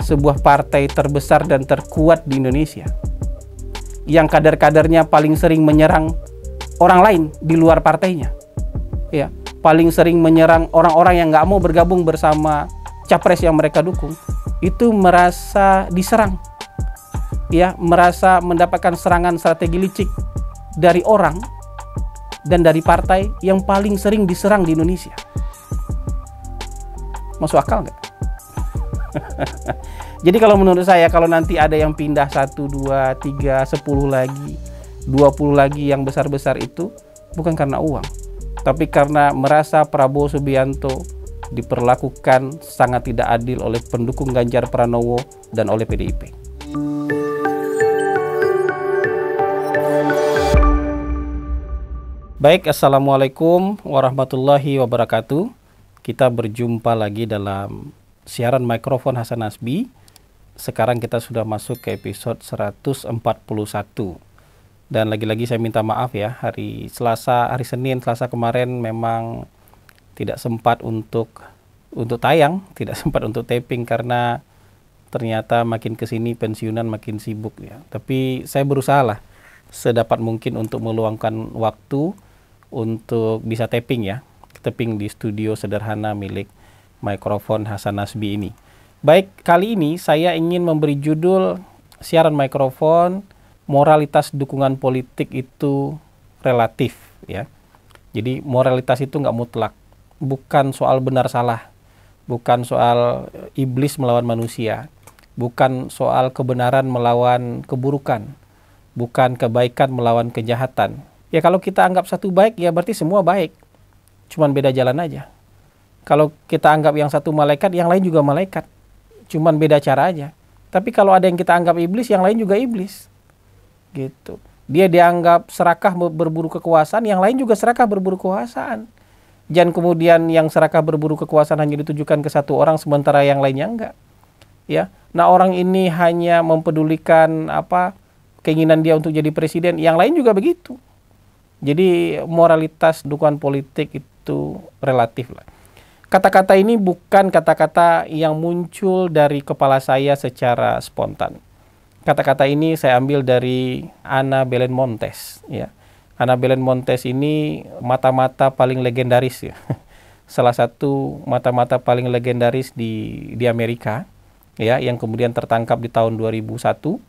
sebuah partai terbesar dan terkuat di Indonesia, yang kader-kadernya paling sering menyerang orang lain di luar partainya, ya, paling sering menyerang orang-orang yang nggak mau bergabung bersama capres yang mereka dukung, itu merasa diserang, ya, merasa mendapatkan serangan strategi licik dari orang dan dari partai yang paling sering diserang di Indonesia. Masuk akal nggak? Jadi kalau menurut saya, kalau nanti ada yang pindah 1, 2, 3, 10 lagi, 20 lagi yang besar-besar itu, bukan karena uang, tapi karena merasa Prabowo Subianto diperlakukan sangat tidak adil oleh pendukung Ganjar Pranowo dan oleh PDIP. Baik, Assalamualaikum warahmatullahi wabarakatuh. Kita berjumpa lagi dalam siaran mikrofon Hasan Nasbi. Sekarang kita sudah masuk ke episode 141. Dan lagi-lagi saya minta maaf ya, hari Senin, Selasa kemarin memang tidak sempat untuk tayang, tidak sempat untuk taping karena ternyata makin kesini pensiunan makin sibuk ya. Tapi saya berusaha lah sedapat mungkin untuk meluangkan waktu untuk bisa taping ya. Taping di studio sederhana milik mikrofon Hasan Nasbi ini. Baik, kali ini saya ingin memberi judul siaran mikrofon, moralitas dukungan politik itu relatif ya. Jadi moralitas itu nggak mutlak, bukan soal benar salah, bukan soal iblis melawan manusia, bukan soal kebenaran melawan keburukan, bukan kebaikan melawan kejahatan. Ya kalau kita anggap satu baik, ya berarti semua baik, cuman beda jalan aja. Kalau kita anggap yang satu malaikat, yang lain juga malaikat, cuman beda cara aja. Tapi kalau ada yang kita anggap iblis, yang lain juga iblis. Gitu. Dia dianggap serakah berburu kekuasaan, yang lain juga serakah berburu kekuasaan. Jangan kemudian yang serakah berburu kekuasaan hanya ditujukan ke satu orang, sementara yang lainnya enggak. Ya. Nah, orang ini hanya mempedulikan keinginan dia untuk jadi presiden, yang lain juga begitu. Jadi moralitas dukungan politik itu relatif lah. Kata-kata ini bukan kata-kata yang muncul dari kepala saya secara spontan. Kata-kata ini saya ambil dari Ana Belén Montes. Ya. Ana Belén Montes ini mata-mata paling legendaris ya. Salah satu mata-mata paling legendaris di Amerika, ya, yang kemudian tertangkap di tahun 2001,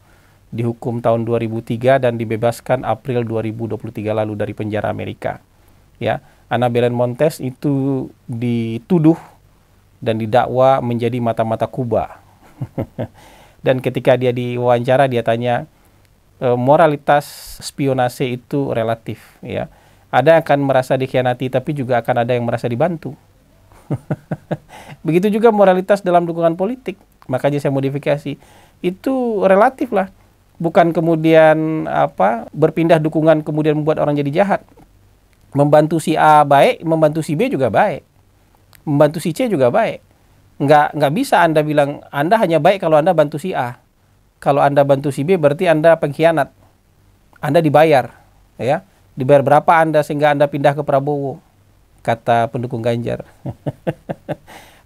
dihukum tahun 2003 dan dibebaskan April 2023 lalu dari penjara Amerika. Ya, Ana Belén Montes itu dituduh dan didakwa menjadi mata-mata Kuba. Dan ketika dia diwawancara, dia tanya, moralitas spionase itu relatif ya. Ada yang akan merasa dikhianati, tapi juga akan ada yang merasa dibantu. Begitu juga moralitas dalam dukungan politik. Makanya saya modifikasi. Itu relatif lah. Bukan kemudian berpindah dukungan kemudian membuat orang jadi jahat. Membantu si A baik, membantu si B juga baik. Membantu si C juga baik. Nggak bisa Anda bilang Anda hanya baik kalau Anda bantu si A. Kalau Anda bantu si B berarti Anda pengkhianat. Anda dibayar, ya. Dibayar berapa Anda sehingga Anda pindah ke Prabowo, kata pendukung Ganjar.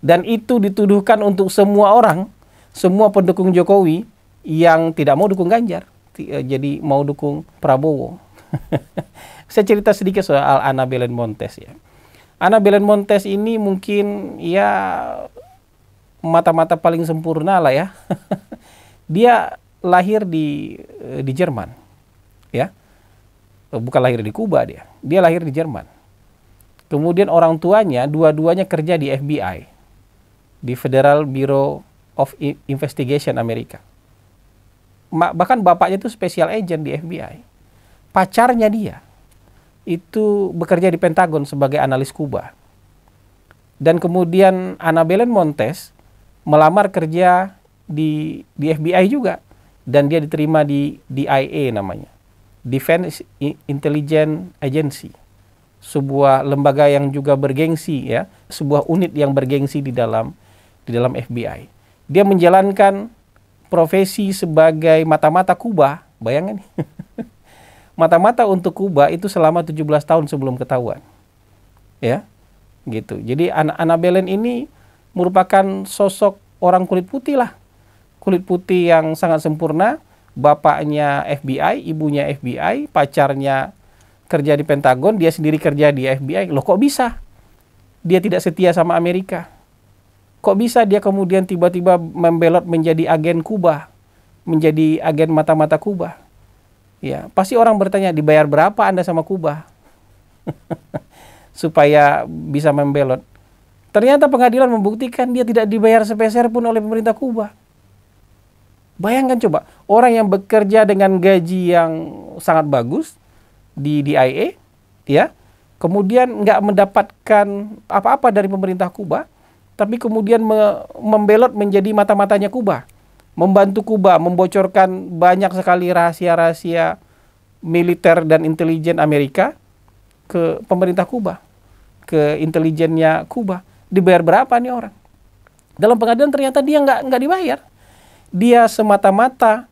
Dan itu dituduhkan untuk semua orang, semua pendukung Jokowi yang tidak mau dukung Ganjar, jadi mau dukung Prabowo. Saya cerita sedikit soal Ana Belén Montes ya. Ana Belén Montes ini mungkin ya mata-mata paling sempurna lah ya. Dia lahir di Jerman, ya, bukan lahir di Kuba dia lahir di Jerman. Kemudian orang tuanya dua-duanya kerja di FBI, di Federal Bureau of Investigation Amerika. Bahkan bapaknya itu special agent di FBI. Pacarnya dia itu bekerja di Pentagon sebagai analis Kuba. Dan kemudian Ana Belén Montes melamar kerja di FBI juga, dan dia diterima di DIA namanya, Defense Intelligence Agency, sebuah lembaga yang juga bergengsi ya, sebuah unit yang bergengsi di dalam FBI. Dia menjalankan profesi sebagai mata-mata Kuba, bayangin. Mata-mata untuk Kuba itu selama 17 tahun sebelum ketahuan. Ya. Gitu. Jadi Ana Belén ini merupakan sosok orang kulit putih lah kulit putih yang sangat sempurna, bapaknya FBI, ibunya FBI, pacarnya kerja di Pentagon, dia sendiri kerja di FBI. Loh, kok bisa dia tidak setia sama Amerika? Kok bisa dia kemudian tiba-tiba membelot menjadi agen Kuba, menjadi agen mata-mata Kuba? Ya, pasti orang bertanya, dibayar berapa Anda sama Kuba supaya bisa membelot? Ternyata pengadilan membuktikan dia tidak dibayar sepeser pun oleh pemerintah Kuba. Bayangkan coba, orang yang bekerja dengan gaji yang sangat bagus di DIA, ya, kemudian nggak mendapatkan apa-apa dari pemerintah Kuba, tapi kemudian membelot menjadi mata-matanya Kuba, membantu Kuba, membocorkan banyak sekali rahasia-rahasia militer dan intelijen Amerika ke pemerintah Kuba, ke intelijennya Kuba. Dibayar berapa nih orang? Dalam pengadilan ternyata dia nggak dibayar. Dia semata-mata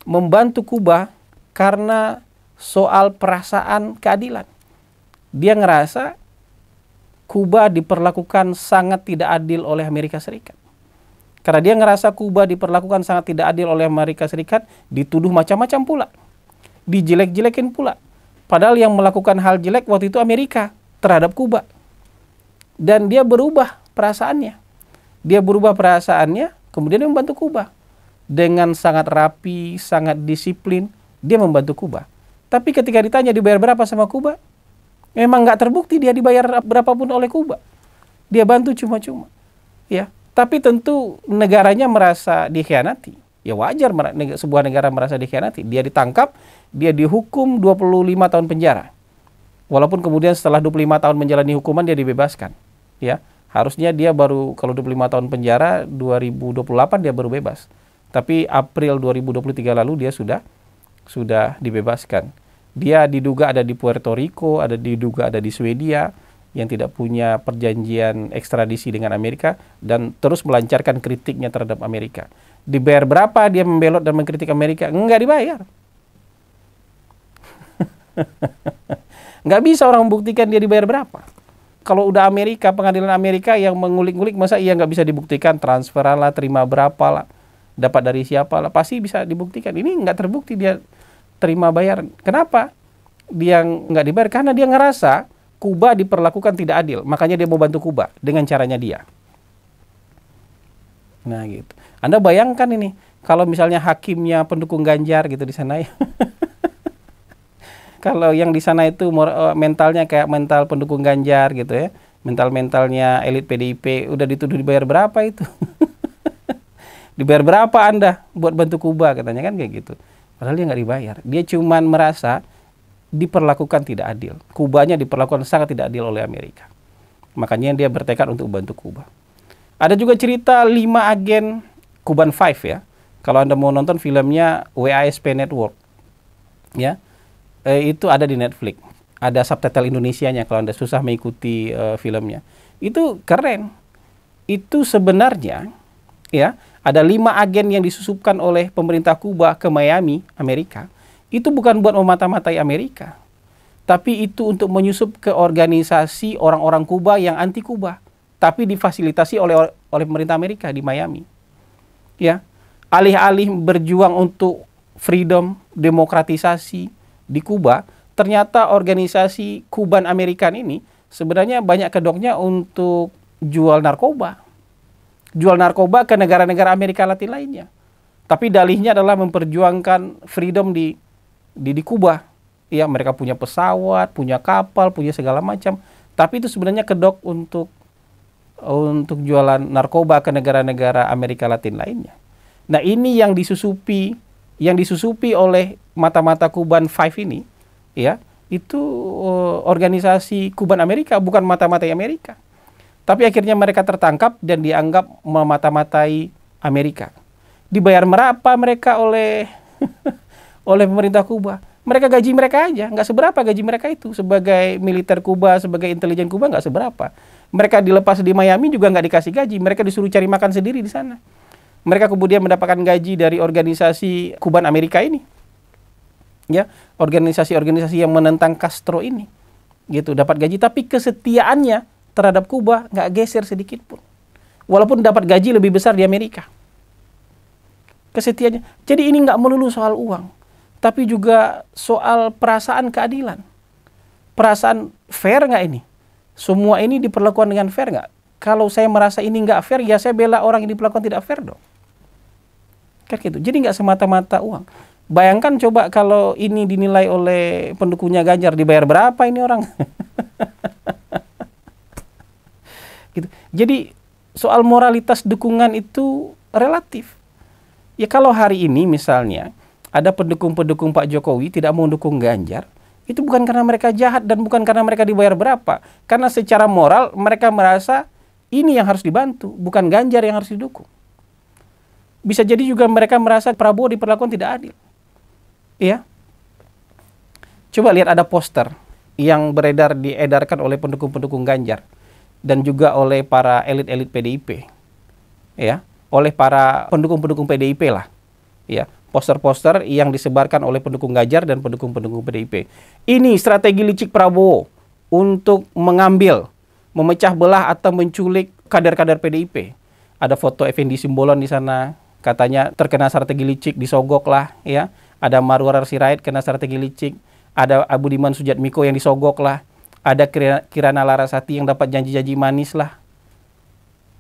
membantu Kuba karena soal perasaan keadilan. Dia ngerasa Kuba diperlakukan sangat tidak adil oleh Amerika Serikat. Karena dia ngerasa Kuba diperlakukan sangat tidak adil oleh Amerika Serikat, dituduh macam-macam pula. Dijelek-jelekin pula. Padahal yang melakukan hal jelek waktu itu Amerika terhadap Kuba. Dan dia berubah perasaannya. Kemudian dia membantu Kuba. Dengan sangat rapi, sangat disiplin, dia membantu Kuba. Tapi ketika ditanya dibayar berapa sama Kuba, memang nggak terbukti dia dibayar berapapun oleh Kuba. Dia bantu cuma-cuma. Ya, tapi tentu negaranya merasa dikhianati. Ya wajar sebuah negara merasa dikhianati. Dia ditangkap, dia dihukum 25 tahun penjara. Walaupun kemudian setelah 25 tahun menjalani hukuman dia dibebaskan. Ya, harusnya dia baru kalau 25 tahun penjara 2028 dia baru bebas. Tapi April 2023 lalu dia sudah dibebaskan. Dia diduga ada di Puerto Rico, diduga ada di Swedia yang tidak punya perjanjian ekstradisi dengan Amerika dan terus melancarkan kritiknya terhadap Amerika. Dibayar berapa dia membelot dan mengkritik Amerika? Enggak dibayar. Nggak bisa orang membuktikan dia dibayar berapa. Kalau udah pengadilan Amerika yang mengulik-ngulik, masa iya nggak bisa dibuktikan transferan lah, terima berapa lah, dapat dari siapa lah, pasti bisa dibuktikan. Ini nggak terbukti dia terima bayar. Kenapa dia nggak dibayar? Karena dia ngerasa Kuba diperlakukan tidak adil, makanya dia mau bantu Kuba dengan caranya dia. Nah gitu. Anda bayangkan ini, kalau misalnya hakimnya pendukung Ganjar gitu di sana ya. Kalau yang di sana itu mentalnya kayak mental pendukung Ganjar gitu ya. Mentalnya elit PDIP, udah dituduh dibayar berapa itu? Dibayar berapa Anda buat bantu Kuba katanya kan kayak gitu. Padahal dia nggak dibayar. Dia cuman merasa diperlakukan tidak adil. Kubanya diperlakukan sangat tidak adil oleh Amerika. Makanya dia bertekad untuk bantu Kuba. Ada juga cerita 5 agen Kuban 5 ya. Kalau Anda mau nonton filmnya WASP Network. Ya. Itu ada di Netflix. Ada subtitle Indonesianya kalau Anda susah mengikuti filmnya. Itu keren. Itu sebenarnya ya, ada 5 agen yang disusupkan oleh pemerintah Kuba ke Miami, Amerika. Itu bukan buat memata-matai Amerika. Tapi itu untuk menyusup ke organisasi orang-orang Kuba yang anti Kuba. Tapi difasilitasi oleh pemerintah Amerika di Miami. Ya. Alih-alih berjuang untuk freedom, demokratisasi di Kuba, ternyata organisasi Kuban Amerikan ini sebenarnya banyak kedoknya untuk jual narkoba. Jual narkoba ke negara-negara Amerika Latin lainnya. Tapi dalihnya adalah memperjuangkan freedom di Kuba. Ya, mereka punya pesawat, punya kapal, punya segala macam. Tapi itu sebenarnya kedok untuk jualan narkoba ke negara-negara Amerika Latin lainnya. Nah, ini yang disusupi oleh mata-mata Kuban 5 ini, ya, itu organisasi Kuban Amerika, bukan mata-matai Amerika. Tapi akhirnya mereka tertangkap dan dianggap memata-matai Amerika. Dibayar berapa mereka oleh pemerintah Kuba? Mereka gaji mereka aja, nggak seberapa gaji mereka itu. Sebagai militer Kuba, sebagai intelijen Kuba nggak seberapa. Mereka dilepas di Miami juga nggak dikasih gaji. Mereka disuruh cari makan sendiri di sana. Mereka kemudian mendapatkan gaji dari organisasi Kuban Amerika ini. Ya, organisasi-organisasi yang menentang Castro ini. Gitu, dapat gaji, tapi kesetiaannya terhadap Kuba nggak geser sedikit pun. Walaupun dapat gaji lebih besar di Amerika. Kesetiaannya. Jadi ini nggak melulu soal uang, tapi juga soal perasaan keadilan. Perasaan fair nggak ini? Semua ini diperlakukan dengan fair nggak? Kalau saya merasa ini nggak fair, ya saya bela orang yang diperlakukan tidak fair dong. Kan gitu. Jadi nggak semata-mata uang. Bayangkan coba kalau ini dinilai oleh pendukungnya Ganjar, dibayar berapa ini orang? Gitu. Jadi soal moralitas dukungan itu relatif. Ya kalau hari ini misalnya ada pendukung-pendukung Pak Jokowi tidak mau dukung Ganjar, itu bukan karena mereka jahat dan bukan karena mereka dibayar berapa. Karena secara moral mereka merasa ini yang harus dibantu, bukan Ganjar yang harus didukung. Bisa jadi juga mereka merasa Prabowo diperlakukan tidak adil. Ya. Coba lihat ada poster yang diedarkan oleh pendukung-pendukung Ganjar dan juga oleh para elit-elit PDIP. Ya, oleh para pendukung-pendukung PDIP lah. Ya, poster-poster yang disebarkan oleh pendukung Ganjar dan pendukung-pendukung PDIP. Ini strategi licik Prabowo untuk mengambil, memecah belah atau menculik kader-kader PDIP. Ada foto Effendi Simbolon di sana, katanya terkena strategi licik, disogok lah, ya. Ada Marwar Sirait kena strategi licik, ada Budiman Sujatmiko yang disogok lah, ada Kirana Larasati yang dapat janji-janji manis lah.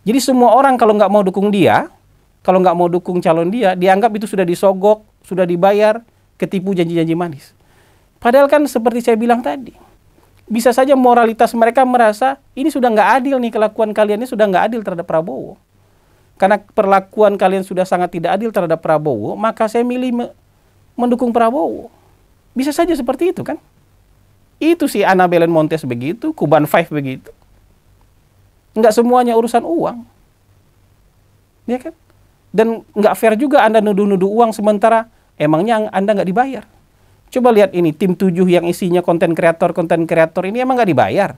Jadi semua orang kalau nggak mau dukung dia, kalau nggak mau dukung calon dia, dianggap itu sudah disogok, sudah dibayar, ketipu janji-janji manis. Padahal kan seperti saya bilang tadi, bisa saja moralitas mereka merasa ini sudah nggak adil nih, kelakuan kalian ini sudah nggak adil terhadap Prabowo. Karena perlakuan kalian sudah sangat tidak adil terhadap Prabowo, maka saya milih mendukung Prabowo. Bisa saja seperti itu kan. Itu si Ana Belen Montes begitu, Kuban Five begitu. Nggak semuanya urusan uang. Ya kan? Dan nggak fair juga Anda nuduh-nuduh uang sementara emangnya Anda nggak dibayar. Coba lihat ini, tim 7 yang isinya konten kreator ini emang nggak dibayar.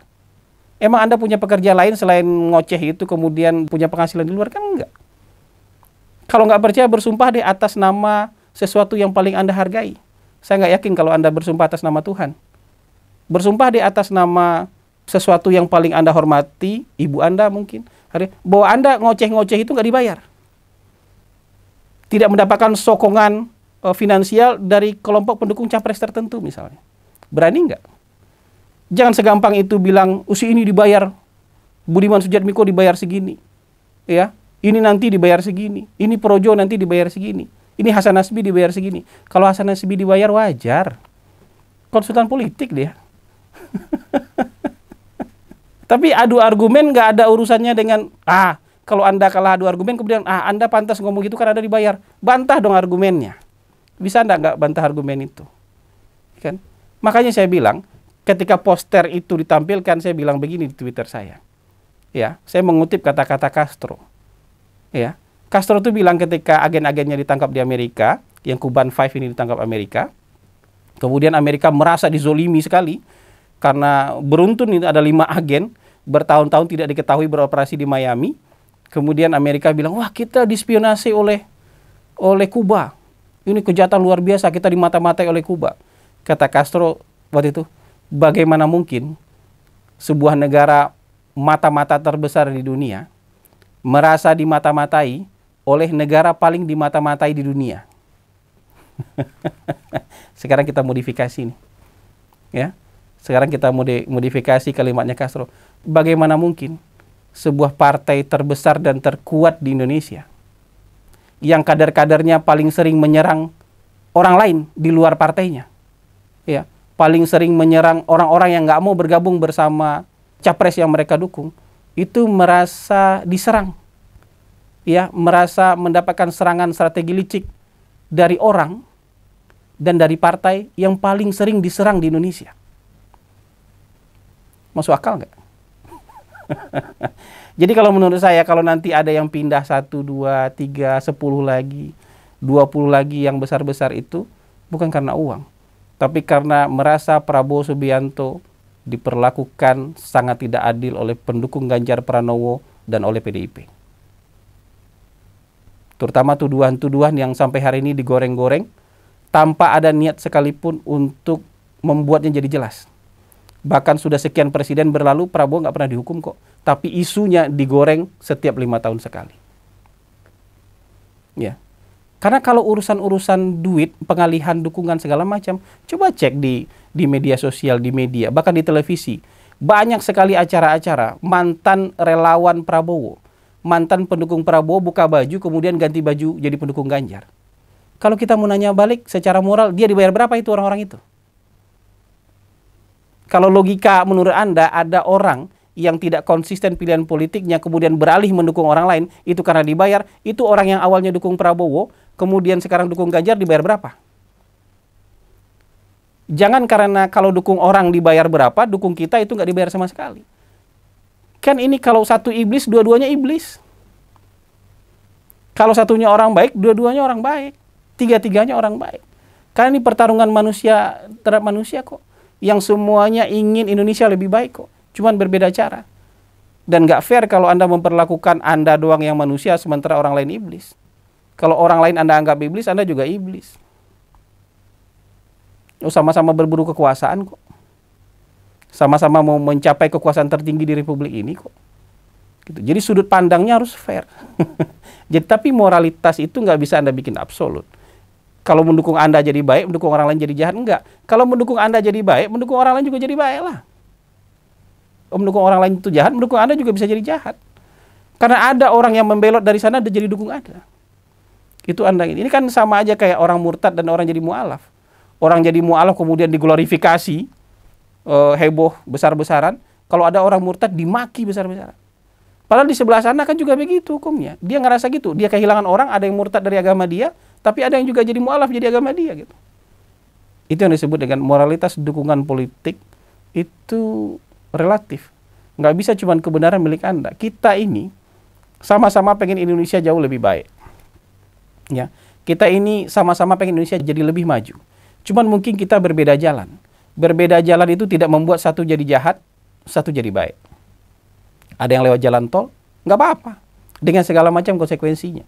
Emang Anda punya pekerjaan lain selain ngoceh itu kemudian punya penghasilan di luar? Kan enggak. Kalau nggak percaya bersumpah deh atas nama sesuatu yang paling Anda hargai. Saya nggak yakin kalau Anda bersumpah atas nama Tuhan. Bersumpah di atas nama sesuatu yang paling Anda hormati, ibu Anda mungkin, bahwa Anda ngoceh-ngoceh itu nggak dibayar. Tidak mendapatkan sokongan finansial dari kelompok pendukung capres tertentu misalnya. Berani nggak? Jangan segampang itu bilang, usi ini dibayar, Budiman Sujatmiko dibayar segini. Ya, ini nanti dibayar segini. Ini Projo nanti dibayar segini. Ini Hasan Nasbi dibayar segini. Kalau Hasan Nasbi dibayar wajar. Konsultan politik dia. Tapi adu argumen nggak ada urusannya dengan kalau Anda kalah adu argumen kemudian Anda pantas ngomong gitu karena Anda dibayar. Bantah dong argumennya. Bisa Anda nggak bantah argumen itu? Kan? Makanya saya bilang ketika poster itu ditampilkan, saya bilang begini di Twitter saya. Ya, saya mengutip kata-kata Castro. Ya, Castro itu bilang ketika agen-agennya ditangkap di Amerika, yang Kuban Five ini ditangkap Amerika, kemudian Amerika merasa dizolimi sekali karena beruntun itu ada 5 agen bertahun-tahun tidak diketahui beroperasi di Miami. Kemudian Amerika bilang, wah kita dispionasi oleh Kuba. Ini kejahatan luar biasa, kita dimata-matai oleh Kuba. Kata Castro waktu itu, bagaimana mungkin sebuah negara mata-mata terbesar di dunia merasa dimata-matai oleh negara paling dimata-matai di dunia. Sekarang kita modifikasi nih. Ya. Sekarang kita modifikasi kalimatnya Castro. Bagaimana mungkin sebuah partai terbesar dan terkuat di Indonesia yang kader-kadernya paling sering menyerang orang lain di luar partainya. Ya, paling sering menyerang orang-orang yang nggak mau bergabung bersama capres yang mereka dukung, itu merasa diserang. Ya, merasa mendapatkan serangan strategi licik dari orang dan dari partai yang paling sering diserang di Indonesia. Masuk akal nggak? Jadi kalau menurut saya, kalau nanti ada yang pindah 1, 2, 3, 10 lagi, 20 lagi yang besar-besar itu, bukan karena uang. Tapi karena merasa Prabowo Subianto diperlakukan sangat tidak adil oleh pendukung Ganjar Pranowo dan oleh PDIP. Terutama tuduhan-tuduhan yang sampai hari ini digoreng-goreng, tanpa ada niat sekalipun untuk membuatnya jadi jelas. Bahkan sudah sekian presiden berlalu, Prabowo nggak pernah dihukum kok. Tapi isunya digoreng setiap 5 tahun sekali. Ya. Karena kalau urusan-urusan duit, pengalihan dukungan segala macam, coba cek di media sosial, di media, bahkan di televisi. Banyak sekali acara-acara mantan relawan Prabowo, mantan pendukung Prabowo buka baju kemudian ganti baju jadi pendukung Ganjar. Kalau kita mau nanya balik secara moral, dia dibayar berapa itu orang-orang itu? Kalau logika menurut Anda ada orang yang tidak konsisten pilihan politiknya kemudian beralih mendukung orang lain, itu karena dibayar, itu orang yang awalnya dukung Prabowo, kemudian sekarang dukung Ganjar dibayar berapa? Jangan karena kalau dukung orang dibayar berapa, dukung kita itu nggak dibayar sama sekali. Kan ini kalau satu iblis, dua-duanya iblis. Kalau satunya orang baik, dua-duanya orang baik. Tiga-tiganya orang baik. Karena ini pertarungan manusia terhadap manusia kok. Yang semuanya ingin Indonesia lebih baik kok. Cuman berbeda cara. Dan nggak fair kalau Anda memperlakukan Anda doang yang manusia, sementara orang lain iblis. Kalau orang lain Anda anggap iblis, Anda juga iblis. Sama-sama berburu kekuasaan kok. Sama-sama mau mencapai kekuasaan tertinggi di Republik ini kok. Gitu. Jadi sudut pandangnya harus fair. Jadi, tapi moralitas itu nggak bisa Anda bikin absolut. Kalau mendukung Anda jadi baik, mendukung orang lain jadi jahat, enggak. Kalau mendukung Anda jadi baik, mendukung orang lain juga jadi baik lah. Mendukung orang lain itu jahat, mendukung Anda juga bisa jadi jahat. Karena ada orang yang membelot dari sana dan jadi dukung Anda. Itu Anda. Ini kan sama aja kayak orang murtad dan orang jadi mu'alaf. Orang jadi mu'alaf kemudian diglorifikasi, heboh besar-besaran. Kalau ada orang murtad dimaki besar-besaran. Padahal di sebelah sana kan juga begitu hukumnya. Dia ngerasa gitu. Dia kehilangan orang, ada yang murtad dari agama dia, tapi ada yang juga jadi mu'alaf jadi agama dia gitu. Itu yang disebut dengan moralitas dukungan politik itu relatif. Nggak bisa cuma kebenaran milik Anda. Kita ini sama-sama pengen Indonesia jauh lebih baik. Ya, kita ini sama-sama pengen Indonesia jadi lebih maju. Cuman mungkin kita berbeda jalan. Berbeda jalan itu tidak membuat satu jadi jahat, satu jadi baik. Ada yang lewat jalan tol, nggak apa-apa. Dengan segala macam konsekuensinya.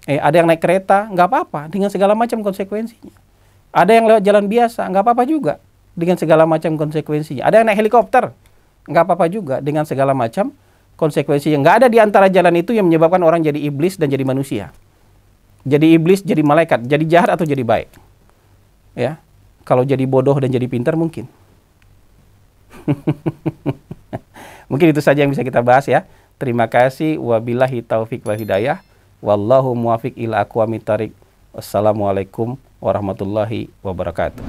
Ada yang naik kereta, nggak apa-apa. Dengan segala macam konsekuensinya. Ada yang lewat jalan biasa, nggak apa-apa juga. Dengan segala macam konsekuensinya. Ada yang naik helikopter, nggak apa-apa juga. Dengan segala macam konsekuensinya. Nggak ada di antara jalan itu yang menyebabkan orang jadi iblis dan jadi manusia. Jadi iblis, jadi malaikat, jadi jahat atau jadi baik. Ya, kalau jadi bodoh dan jadi pintar mungkin. Mungkin itu saja yang bisa kita bahas ya. Terima kasih. Wabillahi taufik wal hidayah. Wallahu muwafiq ila aqwamit thariq. Wassalamualaikum warahmatullahi wabarakatuh.